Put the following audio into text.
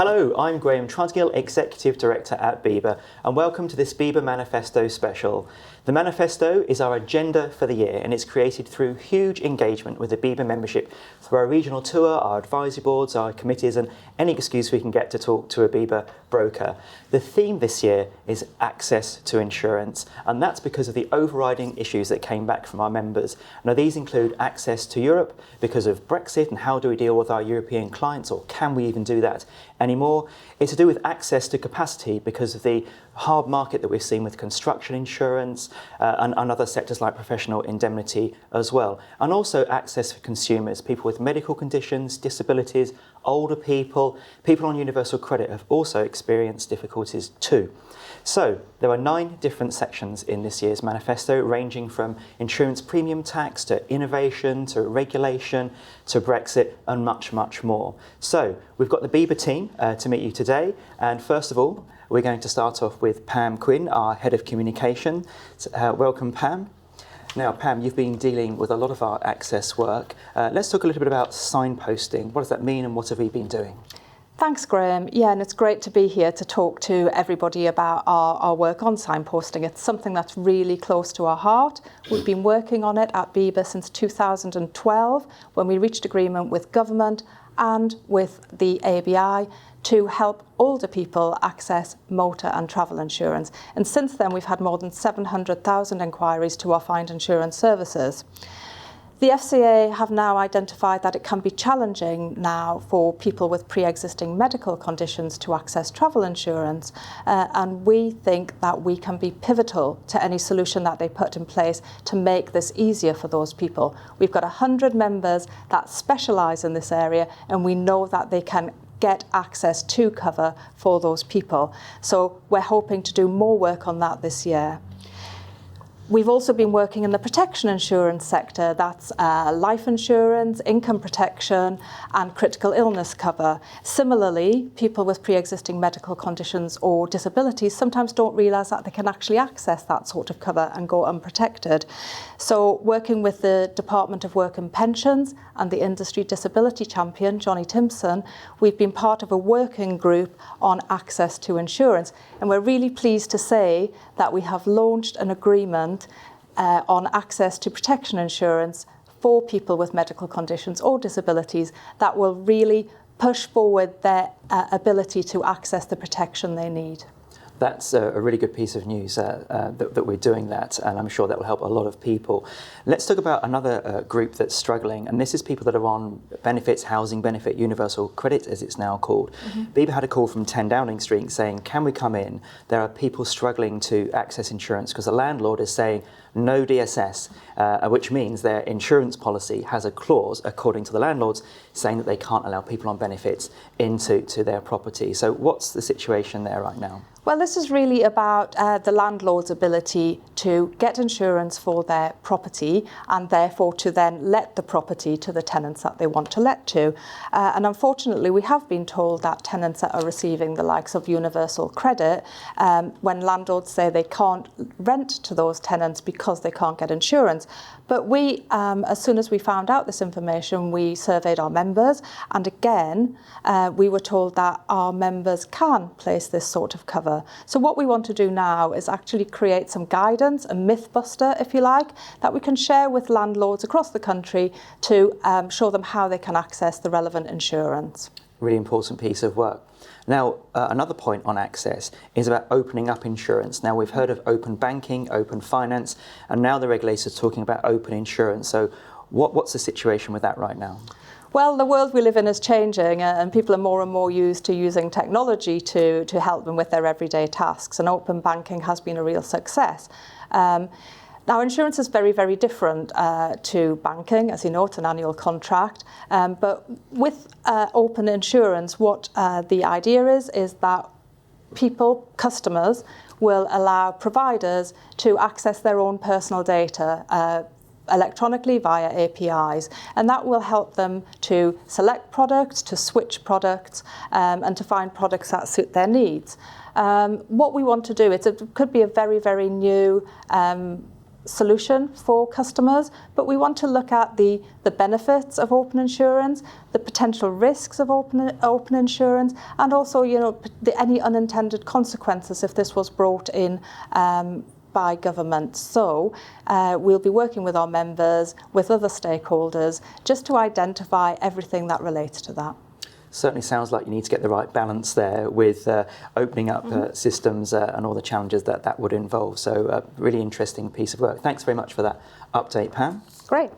Hello, I'm Graham Tronsgill, Executive Director at BIBA, and welcome to this BIBA Manifesto special. The Manifesto is our agenda for the year, and it's created through huge engagement with the BIBA membership through our regional tour, our advisory boards, our committees, and any excuse we can get to talk to a BIBA broker. The theme this year is access to insurance, and that's because of the overriding issues that came back from our members. Now, these include access to Europe because of Brexit, and how do we deal with our European clients, or can we even do that anymore? It's to do with access to capacity because of the hard market that we've seen with construction insurance and other sectors like professional indemnity as well. And also access for consumers, people with medical conditions, disabilities, older people, people on universal credit have also experienced difficulties too. So there are 9 different sections in this year's manifesto, ranging from insurance premium tax to innovation to regulation to Brexit and much, much more. So we've got the BIBA team to meet you today, and first of all, we're going to start off with Pam Quinn, our Head of Communication. Welcome, Pam. Now, Pam, you've been dealing with a lot of our access work. Let's talk a little bit about signposting. What does that mean and what have we been doing? Thanks, Graham. Yeah, and it's great to be here to talk to everybody about our work on signposting. It's something that's really close to our heart. We've been working on it at BIBA since 2012, when we reached agreement with government and with the ABI to help older people access motor and travel insurance. And since then, we've had more than 700,000 inquiries to our Find Insurance services. The FCA have now identified that it can be challenging now for people with pre-existing medical conditions to access travel insurance, and we think that we can be pivotal to any solution that they put in place to make this easier for those people. We've got 100 members that specialise in this area, and we know that they can get access to cover for those people. So we're hoping to do more work on that this year. We've also been working in the protection insurance sector. That's life insurance, income protection, and critical illness cover. Similarly, people with pre-existing medical conditions or disabilities sometimes don't realise that they can actually access that sort of cover and go unprotected. So working with the Department of Work and Pensions and the industry disability champion, Johnny Timpson, we've been part of a working group on access to insurance. And we're really pleased to say that we have launched an agreement on access to protection insurance for people with medical conditions or disabilities that will really push forward their ability to access the protection they need. That's a really good piece of news that we're doing that, and I'm sure that will help a lot of people. Let's talk about another group that's struggling, and this is people that are on benefits, housing benefit, universal credit as it's now called. BIBA had a call from 10 Downing Street saying, can we come in? There are people struggling to access insurance because the landlord is saying no DSS, which means their insurance policy has a clause, according to the landlords, saying that they can't allow people on benefits into their property. So what's the situation there right now? Well, this is really about the landlord's ability to get insurance for their property and therefore to then let the property to the tenants that they want to let to. And unfortunately, we have been told that tenants that are receiving the likes of universal credit, when landlords say they can't rent to those tenants because they can't get insurance. But we, as soon as we found out this information, we surveyed our members, and again, we were told that our members can place this sort of cover. So what we want to do now is actually create some guidance, a myth buster, if you like, that we can share with landlords across the country to show them how they can access the relevant insurance. Really important piece of work. Now, another point on access is about opening up insurance. Now, we've heard of open banking, open finance, and now the regulators are talking about open insurance. So what's the situation with that right now? Well, the world we live in is changing, and people are more and more used to using technology to help them with their everyday tasks, and open banking has been a real success. Now, insurance is very, very different to banking. As you know, it's an annual contract. But with open insurance, what the idea is that people, customers, will allow providers to access their own personal data electronically via APIs, and that will help them to select products, to switch products, and to find products that suit their needs. What we want to do, it could be a very, very new solution for customers, but we want to look at the benefits of open insurance, the potential risks of open insurance, and also, any unintended consequences if this was brought in by government. So we'll be working with our members, with other stakeholders, just to identify everything that relates to that. Certainly sounds like you need to get the right balance there with opening up systems and all the challenges that would involve. So really interesting piece of work. Thanks very much for that update, Pam. Great.